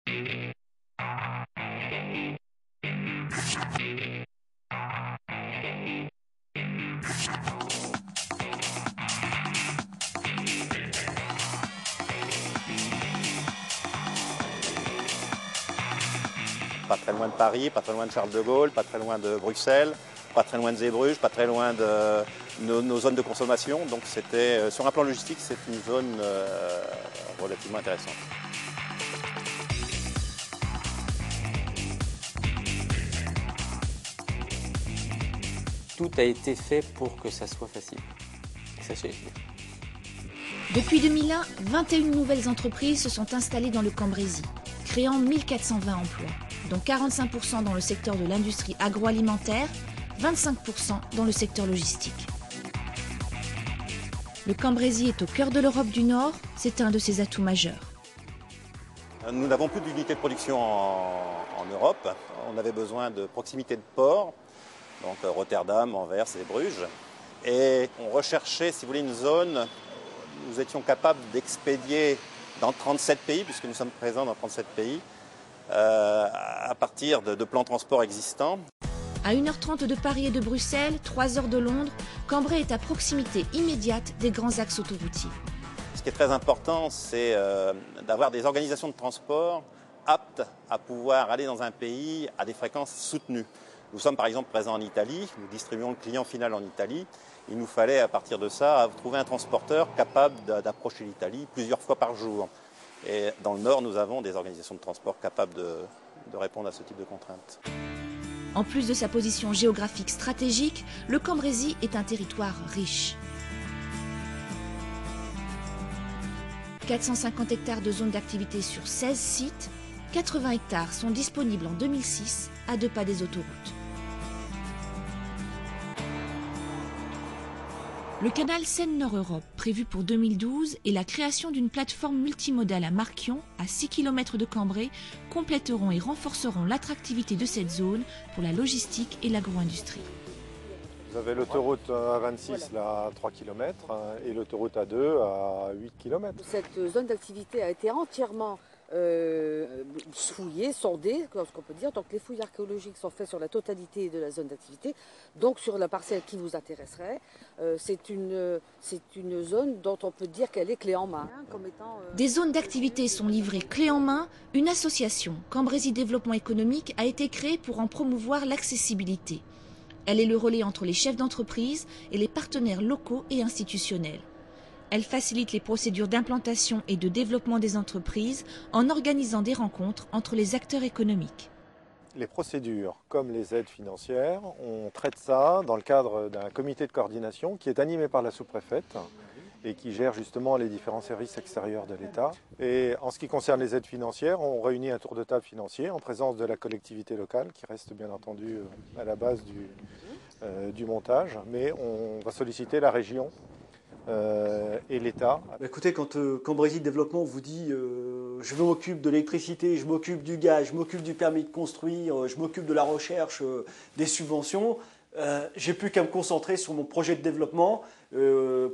Pas très loin de Paris, pas très loin de Charles de Gaulle, pas très loin de Bruxelles, pas très loin de Zeebrugge, pas très loin de nos zones de consommation. Donc c'était, sur un plan logistique, c'est une zone relativement intéressante. Tout a été fait pour que ça soit facile. Sachez. Depuis 2001, 21 nouvelles entreprises se sont installées dans le Cambrésis, créant 1420 emplois, dont 45% dans le secteur de l'industrie agroalimentaire, 25% dans le secteur logistique. Le Cambrésis est au cœur de l'Europe du Nord, c'est un de ses atouts majeurs. Nous n'avons plus d'unité de production en Europe. On avait besoin de proximité de port, donc Rotterdam, Anvers et Bruges. Et on recherchait, si vous voulez, une zone où nous étions capables d'expédier dans 37 pays, puisque nous sommes présents dans 37 pays, à partir de plans de transport existants. À 1h30 de Paris et de Bruxelles, 3 heures de Londres, Cambrai est à proximité immédiate des grands axes autoroutiers. Ce qui est très important, c'est d'avoir des organisations de transport aptes à pouvoir aller dans un pays à des fréquences soutenues. Nous sommes par exemple présents en Italie, nous distribuons le client final en Italie. Il nous fallait à partir de ça trouver un transporteur capable d'approcher l'Italie plusieurs fois par jour. Et dans le Nord, nous avons des organisations de transport capables de répondre à ce type de contraintes. En plus de sa position géographique stratégique, le Cambrésis est un territoire riche. 450 hectares de zones d'activité sur 16 sites, 80 hectares sont disponibles en 2006 à 2 pas des autoroutes. Le canal Seine-Nord-Europe, prévu pour 2012, et la création d'une plateforme multimodale à Marquion, à 6 km de Cambrai, compléteront et renforceront l'attractivité de cette zone pour la logistique et l'agro-industrie. Vous avez l'autoroute A26 là, à 3 km et l'autoroute A2 à 8 km. Cette zone d'activité a été entièrement fouillée, sondée, ce qu'on peut dire. Donc les fouilles archéologiques sont faites sur la totalité de la zone d'activité. Donc sur la parcelle qui vous intéresserait, c'est une zone dont on peut dire qu'elle est clé en main. Des zones d'activité sont livrées clé en main. Une association, Cambrésis Développement Économique, a été créée pour en promouvoir l'accessibilité. Elle est le relais entre les chefs d'entreprise et les partenaires locaux et institutionnels. Elle facilite les procédures d'implantation et de développement des entreprises en organisant des rencontres entre les acteurs économiques. Les procédures, comme les aides financières, on traite ça dans le cadre d'un comité de coordination qui est animé par la sous-préfète et qui gère justement les différents services extérieurs de l'État. Et en ce qui concerne les aides financières, on réunit un tour de table financier en présence de la collectivité locale qui reste bien entendu à la base du montage, mais on va solliciter la région et l'État. Écoutez, quand Cambrésis Développement vous dit je m'occupe de l'électricité, je m'occupe du gaz, je m'occupe du permis de construire, je m'occupe de la recherche, des subventions, j'ai plus qu'à me concentrer sur mon projet de développement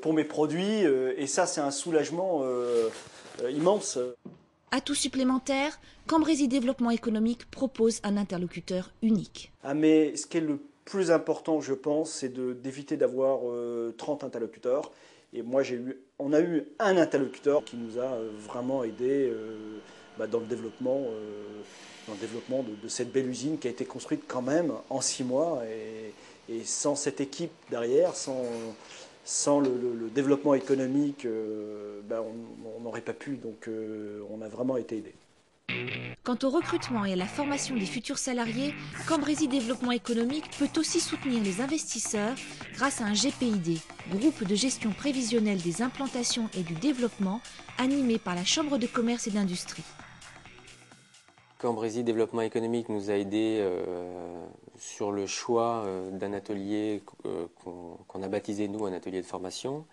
pour mes produits et ça c'est un soulagement immense. Atout supplémentaire, Cambrésis Développement Économique propose un interlocuteur unique. Ah, mais ce qui est le plus important, je pense, c'est d'éviter d'avoir 30 interlocuteurs. Et moi, on a eu un interlocuteur qui nous a vraiment aidé dans le développement, de cette belle usine qui a été construite quand même en 6 mois. Et sans cette équipe derrière, sans le développement économique, on n'aurait pas pu. Donc on a vraiment été aidé. Quant au recrutement et à la formation des futurs salariés, Cambrésis Développement Économique peut aussi soutenir les investisseurs grâce à un GPID, groupe de gestion prévisionnelle des implantations et du développement, animé par la Chambre de commerce et d'industrie. Cambrésis Développement Économique nous a aidés sur le choix d'un atelier qu'on a baptisé, nous, un atelier de formation.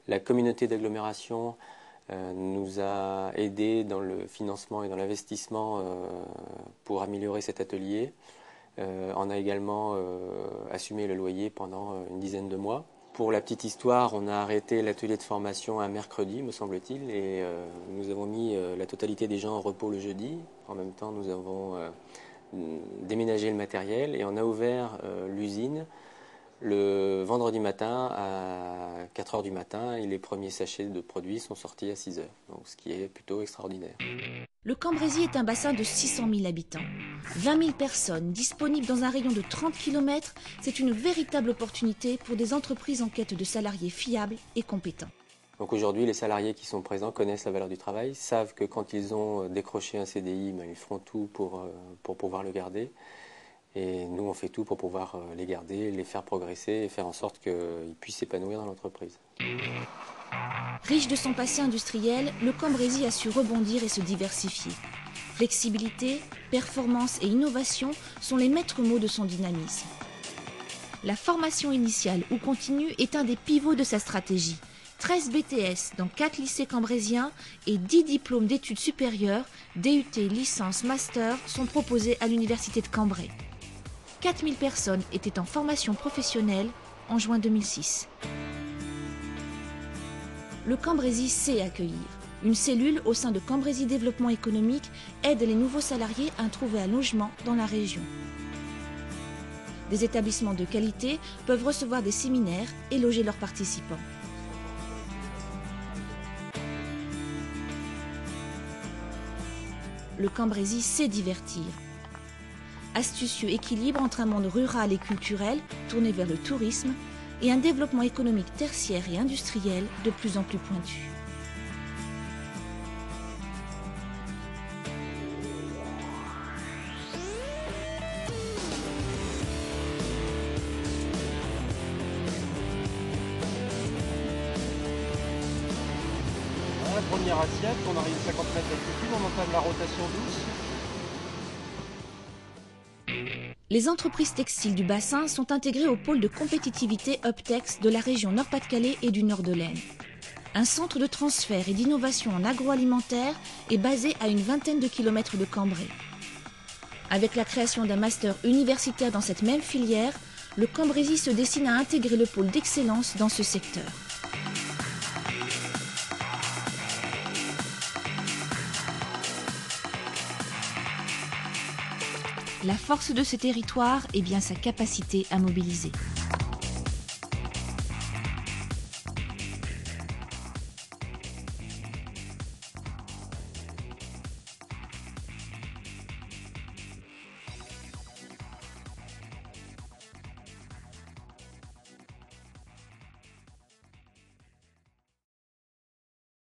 La communauté d'agglomération nous a aidés dans le financement et dans l'investissement pour améliorer cet atelier. On a également assumé le loyer pendant une dizaine de mois. Pour la petite histoire, on a arrêté l'atelier de formation un mercredi, me semble-t-il, et nous avons mis la totalité des gens en repos le jeudi. En même temps, nous avons déménagé le matériel et on a ouvert l'usine le vendredi matin à 4 h du matin et les premiers sachets de produits sont sortis à 6 h, donc ce qui est plutôt extraordinaire. Le Cambrésis est un bassin de 600 000 habitants. 20 000 personnes disponibles dans un rayon de 30 km, c'est une véritable opportunité pour des entreprises en quête de salariés fiables et compétents. Donc aujourd'hui, les salariés qui sont présents connaissent la valeur du travail, savent que quand ils ont décroché un CDI, ils feront tout pour pouvoir le garder. Et nous, on fait tout pour pouvoir les garder, les faire progresser et faire en sorte qu'ils puissent s'épanouir dans l'entreprise. Riche de son passé industriel, le Cambrésis a su rebondir et se diversifier. Flexibilité, performance et innovation sont les maîtres mots de son dynamisme. La formation initiale ou continue est un des pivots de sa stratégie. 13 BTS dans 4 lycées cambrésiens et 10 diplômes d'études supérieures, DUT, licence, master, sont proposés à l'université de Cambrai. 4000 personnes étaient en formation professionnelle en juin 2006. Le Cambrésis sait accueillir. Une cellule au sein de Cambrésis Développement Économique aide les nouveaux salariés à trouver un logement dans la région. Des établissements de qualité peuvent recevoir des séminaires et loger leurs participants. Le Cambrésis sait divertir. Astucieux équilibre entre un monde rural et culturel tourné vers le tourisme et un développement économique tertiaire et industriel de plus en plus pointu. Voilà, première assiette, on arrive à 50 mètres d'altitude, on entame la rotation douce. Les entreprises textiles du bassin sont intégrées au pôle de compétitivité Uptex de la région Nord-Pas-de-Calais et du Nord de l'Aisne. Un centre de transfert et d'innovation en agroalimentaire est basé à une vingtaine de kilomètres de Cambrai. Avec la création d'un master universitaire dans cette même filière, le Cambrésis se destine à intégrer le pôle d'excellence dans ce secteur. La force de ce territoire est bien sa capacité à mobiliser.